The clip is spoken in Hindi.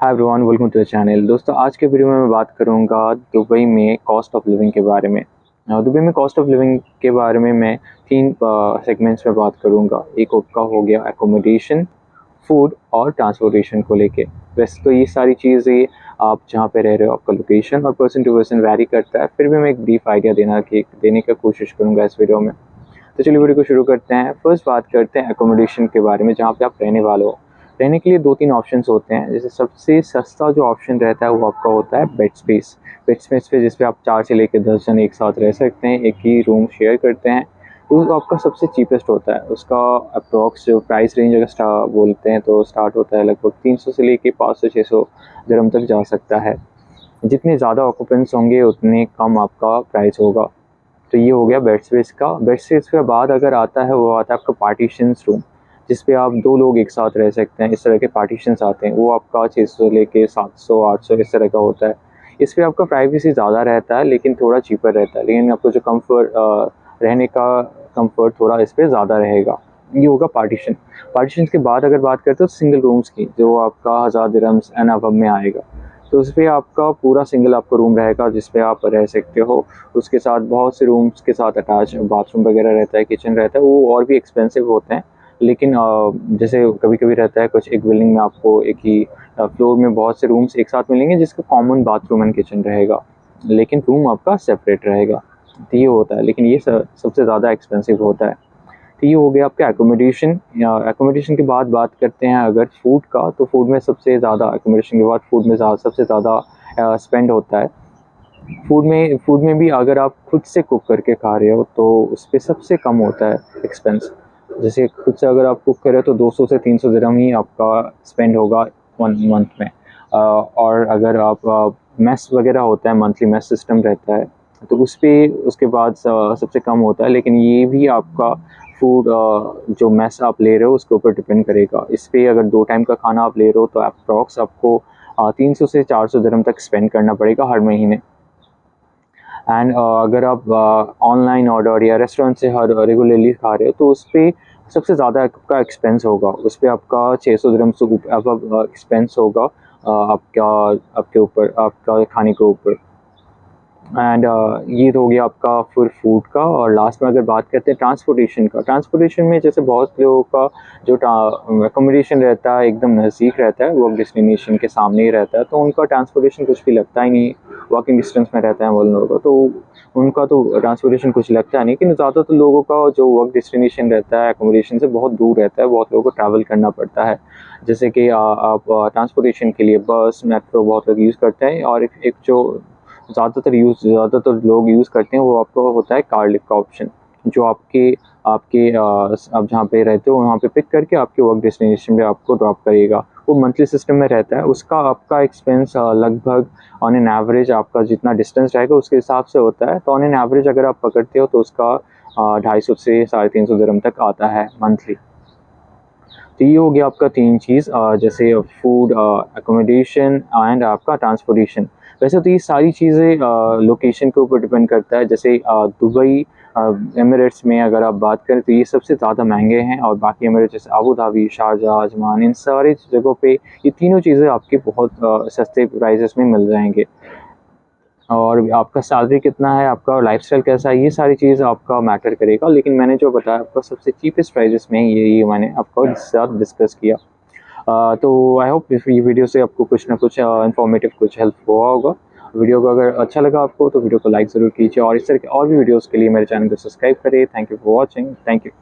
Hi everyone, welcome to the channel. दोस्तों, आज के वीडियो में मैं बात करूंगा दुबई में कॉस्ट ऑफ लिविंग के बारे में। दुबई में कॉस्ट ऑफ लिविंग के बारे में मैं तीन सेगमेंट्स में बात करूंगा। एक आपका हो गया एकोमोडेशन, फूड और ट्रांसपोर्टेशन को लेके। वैसे तो ये सारी चीज़ें आप जहाँ पे रह रहे हो आपका लोकेशन और पर्सन टू पर्सन वैरी करता है, फिर भी मैं एक ब्रीफ आइडिया देने का कोशिश करूँगा इस वीडियो में। तो चलिए वीडियो को शुरू करते हैं। फर्स्ट बात करते हैं एकोमोडेशन के बारे में, जहाँ पे आप रहने वाले हो। रहने के लिए दो तीन ऑप्शंस होते हैं। जैसे सबसे सस्ता जो ऑप्शन रहता है वो आपका होता है बेड स्पेस। बेड स्पेस पे जिस पे आप 4 से लेकर 10 जन एक साथ रह सकते हैं, एक ही रूम शेयर करते हैं, तो आपका सबसे चीपेस्ट होता है। उसका अप्रॉक्स जो प्राइस रेंज अगर बोलते हैं तो स्टार्ट होता है लगभग 300 से लेके 500-600 दिरहम तक जा सकता है। जितने ज़्यादा ऑक्यूपेंट्स होंगे उतने कम आपका प्राइस होगा। तो ये हो गया बेड स्पेस का। बेड स्पेस के बाद अगर आता है वो आता है आपका पार्टीशंस रूम, जिस पे आप 2 लोग एक साथ रह सकते हैं। इस तरह के पार्टीशंस आते हैं, वो आपका 600 लेके 700-800 इस तरह का होता है। इस पे आपका प्राइवेसी ज़्यादा रहता है लेकिन थोड़ा चीपर रहता है, लेकिन आपको जो रहने का कंफर्ट थोड़ा इस पे ज़्यादा रहेगा। ये होगा पार्टीशन। पार्टीशन के बाद अगर बात करते हो सिंगल रूम्स की, जो आपका 1000 दिरहम्स एंड अबव में आएगा, तो उस पर आपका पूरा सिंगल आपका रूम रहेगा जिस पे आप रह सकते हो। उसके साथ बहुत से रूम्स के साथ अटैच बाथरूम वगैरह रहता है, किचन रहता है। वो और भी एक्सपेंसिव होते हैं, लेकिन जैसे कभी-कभी रहता है कुछ एक बिल्डिंग में आपको एक ही फ्लोर में बहुत से रूम्स एक साथ मिलेंगे जिसका कॉमन बाथरूम एंड किचन रहेगा, लेकिन रूम आपका सेपरेट रहेगा। तो ये होता है, लेकिन ये सबसे ज़्यादा एक्सपेंसिव होता है। तो ये हो गया आपका एकोमोडेशन। एकोमोडेशन के बाद बात करते हैं अगर फूड का, तो फूड में सबसे ज़्यादा एकोमोडेशन के बाद फूड में सबसे ज़्यादा स्पेंड होता है। फूड में भी अगर आप खुद से कुक करके खा रहे हो तो उस पर सबसे कम होता है एक्सपेंस। जैसे खुद से अगर आप कुक कर रहे हो तो 200 से 300 दिरहम ही आपका स्पेंड होगा 1 मंथ में। और अगर आप मेस वगैरह होता है, मंथली मेस सिस्टम रहता है, तो उसके बाद सबसे कम होता है। लेकिन ये भी आपका फूड जो मेस आप ले रहे हो उसके ऊपर डिपेंड करेगा। इस पे अगर 2 टाइम का खाना आप ले रहे हो तो अप्रॉक्स आपको 300 से 400 दिरहम तक स्पेंड करना पड़ेगा हर महीने। एंड अगर आप ऑनलाइन ऑर्डर या रेस्टोरेंट से हर रेगुलरली खा रहे हो तो उस पर सबसे ज़्यादा आपका एक्सपेंस होगा। उस पर आपका 600 दिरहम से अब एक्सपेंस होगा आपके ऊपर, आपका खाने के ऊपर। एंड ये तो हो गया आपका फिर फूड का। और लास्ट में अगर बात करते हैं ट्रांसपोर्टेशन का। ट्रांसपोर्टेशन में जैसे बहुत लोगों का जो अकोमोडेशन रहता है एकदम नज़दीक रहता है, वर्क डेस्टिनेशन के सामने ही रहता है, तो उनका ट्रांसपोर्टेशन कुछ भी लगता ही नहीं। वॉकिंग डिस्टेंस में रहता है वो लोगों का, तो उनका तो ट्रांसपोर्टेशन कुछ लगता नहीं। लेकिन ज़्यादातर लोगों का जो वर्क डेस्टिनेशन रहता है अकोमोडेशन से बहुत दूर रहता है, बहुत लोगों को ट्रैवल करना पड़ता है। जैसे कि आप ट्रांसपोर्टेशन के लिए बस, मेट्रो बहुत लोग यूज़ करते हैं। और एक जो ज़्यादातर लोग यूज़ करते हैं वो आपको होता है कार लिफ्ट का ऑप्शन, जो आपके आपके आप जहाँ पे रहते हो वहाँ पे पिक करके आपके वर्क डेस्टिनेशन पे आपको ड्रॉप करेगा। वो मंथली सिस्टम में रहता है। उसका आपका एक्सपेंस लगभग ऑन एन एवरेज आपका जितना डिस्टेंस रहेगा उसके हिसाब से होता है। तो ऑन एन एवरेज अगर आप पकड़ते हो तो उसका 250 से 350 दिरहम तक आता है मंथली। तो ये हो गया आपका 3 चीज़, जैसे फूड, अकोमोडेशन एंड आपका ट्रांसपोर्टेशन। वैसे तो ये सारी चीज़ें लोकेशन के ऊपर डिपेंड करता है। जैसे दुबई, एमिरेट्स में अगर आप बात करें तो ये सबसे ज़्यादा महंगे हैं। और बाकी एमिरेट्स जैसे अबू धाबी, शारजाह, अजमान, इन सारी जगहों पे ये तीनों चीज़ें आपकी बहुत सस्ते प्राइसेस में मिल जाएंगे। और आपका सैलरी कितना है, आपका लाइफस्टाइल कैसा है, ये सारी चीज़ आपका मैटर करेगा। लेकिन मैंने जो बताया आपका सबसे चीपेस्ट प्राइजेस में ये मैंने आपको साथ डिस्कस किया। तो आई होप इस ये वीडियो से आपको कुछ ना कुछ इन्फॉर्मेटिव, कुछ हेल्प हुआ होगा। वीडियो को अगर अच्छा लगा आपको तो वीडियो को लाइक ज़रूर कीजिए, और इस तरह के और भी वीडियोज़ के लिए मेरे चैनल को सब्सक्राइब करिए। Thank you for watching. Thank you.